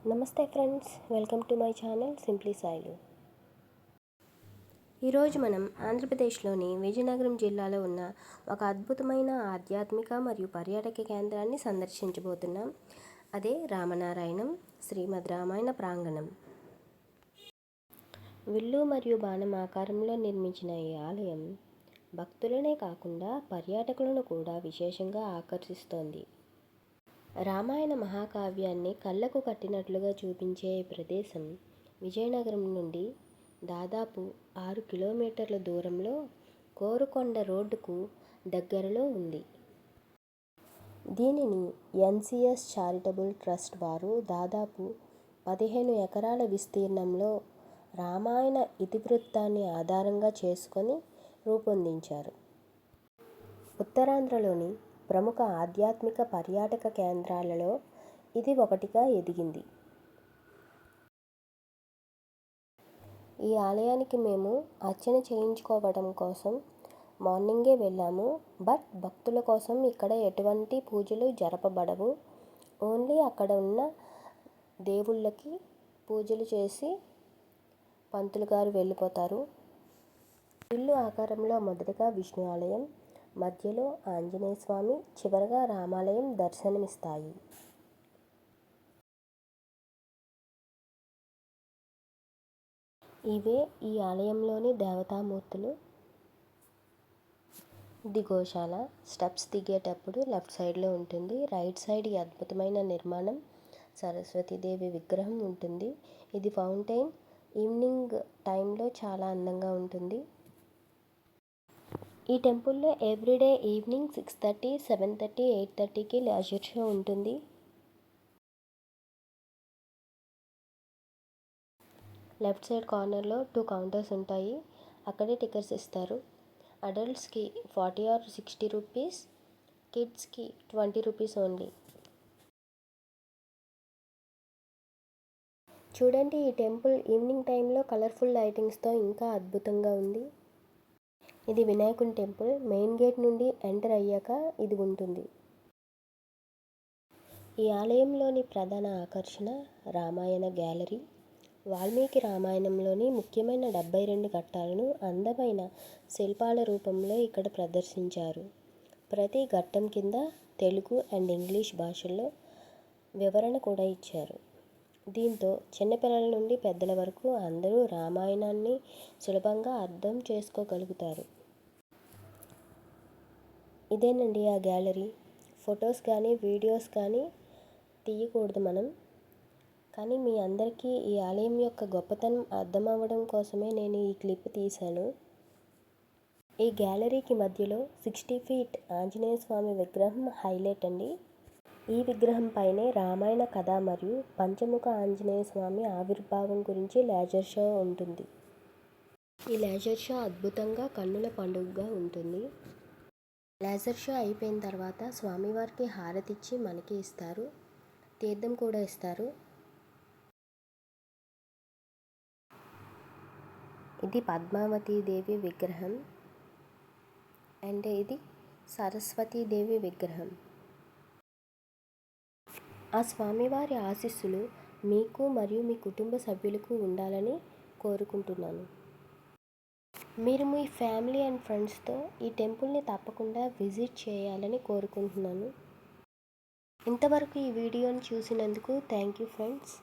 నమస్తే friends, welcome to my channel simply Sailu. ఈరోజు మనం ఆంధ్రప్రదేశ్లోని విజయనగరం జిల్లాలో ఉన్న ఒక అద్భుతమైన ఆధ్యాత్మిక మరియు పర్యాటక కేంద్రాన్ని సందర్శించబోతున్నాం. అదే రామనారాయణం శ్రీమద్ రామాయణ ప్రాంగణం. విల్లు మరియు బాణం ఆకారంలో నిర్మించిన ఈ ఆలయం భక్తులనే కాకుండా పర్యాటకులను కూడా విశేషంగా ఆకర్షిస్తోంది. రామాయణ మహాకావ్యాన్ని కళ్ళకు కట్టినట్లుగా చూపించే ఈ ప్రదేశం విజయనగరం నుండి దాదాపు 6 కిలోమీటర్ల దూరంలో కోరుకొండ రోడ్డుకు దగ్గరలో ఉంది. దీనిని ఎన్సిఎస్ చారిటబుల్ ట్రస్ట్ వారు దాదాపు 15 ఎకరాల విస్తీర్ణంలో రామాయణ ఇతివృత్తాన్ని ఆధారంగా చేసుకొని రూపొందించారు. ఉత్తరాంధ్రలోని ప్రముఖ ఆధ్యాత్మిక పర్యాటక కేంద్రాలలో ఇది ఒకటిగా ఎదిగింది. ఈ ఆలయానికి మేము అర్చన చేయించుకోవడం కోసం మార్నింగే వెళ్ళాము. బట్ భక్తుల కోసం ఇక్కడ ఎటువంటి పూజలు జరపబడవు. ఓన్లీ అక్కడ ఉన్న దేవుళ్ళకి పూజలు చేసి పంతులు గారు వెళ్ళిపోతారు. ఇల్లు ఆకారంలో మొదటగా విష్ణు ఆలయం, మధ్యలో ఆంజనేయ స్వామి, చివరగా రామాలయం దర్శనమిస్తాయి. ఇవే ఈ ఆలయంలోని దేవతామూర్తులు. ఇది గోశాల. స్టెప్స్ దిగేటప్పుడు లెఫ్ట్ సైడ్లో ఉంటుంది. రైట్ సైడ్ ఈ అద్భుతమైన నిర్మాణం సరస్వతీదేవి విగ్రహం ఉంటుంది. ఇది ఫౌంటైన్. ఈవినింగ్ టైంలో చాలా అందంగా ఉంటుంది. ఈ టెంపుల్లో ఎవ్రీడే ఈవినింగ్ 6:30, 7:30, 8:30కి లేజర్ షో ఉంటుంది. లెఫ్ట్ సైడ్ కార్నర్లో 2 కౌంటర్స్ ఉంటాయి. అక్కడే టికెట్స్ ఇస్తారు. అడల్ట్స్కి 40 or 60 రూపీస్, కిడ్స్కి 20 రూపీస్ ఓన్లీ. చూడండి, ఈ టెంపుల్ ఈవినింగ్ టైంలో కలర్ఫుల్ లైటింగ్స్తో ఇంకా అద్భుతంగా ఉంది. ఇది వినాయకుని టెంపుల్. మెయిన్ గేట్ నుండి ఎంటర్ అయ్యాక ఇది ఉంటుంది. ఈ ఆలయంలోని ప్రధాన ఆకర్షణ రామాయణ గ్యాలరీ. వాల్మీకి రామాయణంలోని ముఖ్యమైన 72 ఘట్టాలను అందమైన శిల్పాల రూపంలో ఇక్కడ ప్రదర్శించారు. ప్రతి ఘట్టం కింద తెలుగు అండ్ ఇంగ్లీష్ భాషల్లో వివరణ కూడా ఇచ్చారు. దీంతో చిన్నపిల్లల నుండి పెద్దల వరకు అందరూ రామాయణాన్ని సులభంగా అర్థం చేసుకోగలుగుతారు. ఇదేనండి ఆ గ్యాలరీ. ఫొటోస్ కానీ వీడియోస్ కానీ తీయకూడదు మనం. కానీ మీ అందరికీ ఈ ఆలయం యొక్క గొప్పతనం అర్థమవ్వడం కోసమే నేను ఈ క్లిప్ తీశాను. ఈ గ్యాలరీకి మధ్యలో 60 feet ఆంజనేయ స్వామి విగ్రహం హైలైట్ అండి. ఈ విగ్రహం పైనే రామాయణ కథ మరియు పంచముఖ ఆంజనేయ స్వామి ఆవిర్భావం గురించి లేజర్ షో ఉంటుంది. ఈ లేజర్ షో అద్భుతంగా కన్నుల పండుగగా ఉంటుంది. లేజర్ షో అయిపోయిన తర్వాత స్వామివారికి హారతిచ్చి మనకి ఇస్తారు. తీర్థం కూడా ఇస్తారు. ఇది పద్మావతీదేవి విగ్రహం అండ్ ఇది సరస్వతీదేవి విగ్రహం. ఆ స్వామివారి ఆశీస్సులు మీకు మరియు మీ కుటుంబ సభ్యులకు ఉండాలని కోరుకుంటున్నాను. మీరు మీ ఫ్యామిలీ అండ్ ఫ్రెండ్స్తో ఈ టెంపుల్ని తప్పకుండా విజిట్ చేయాలని కోరుకుంటున్నాను. ఇంతవరకు ఈ వీడియోని చూసినందుకు థ్యాంక్ యూ ఫ్రెండ్స్.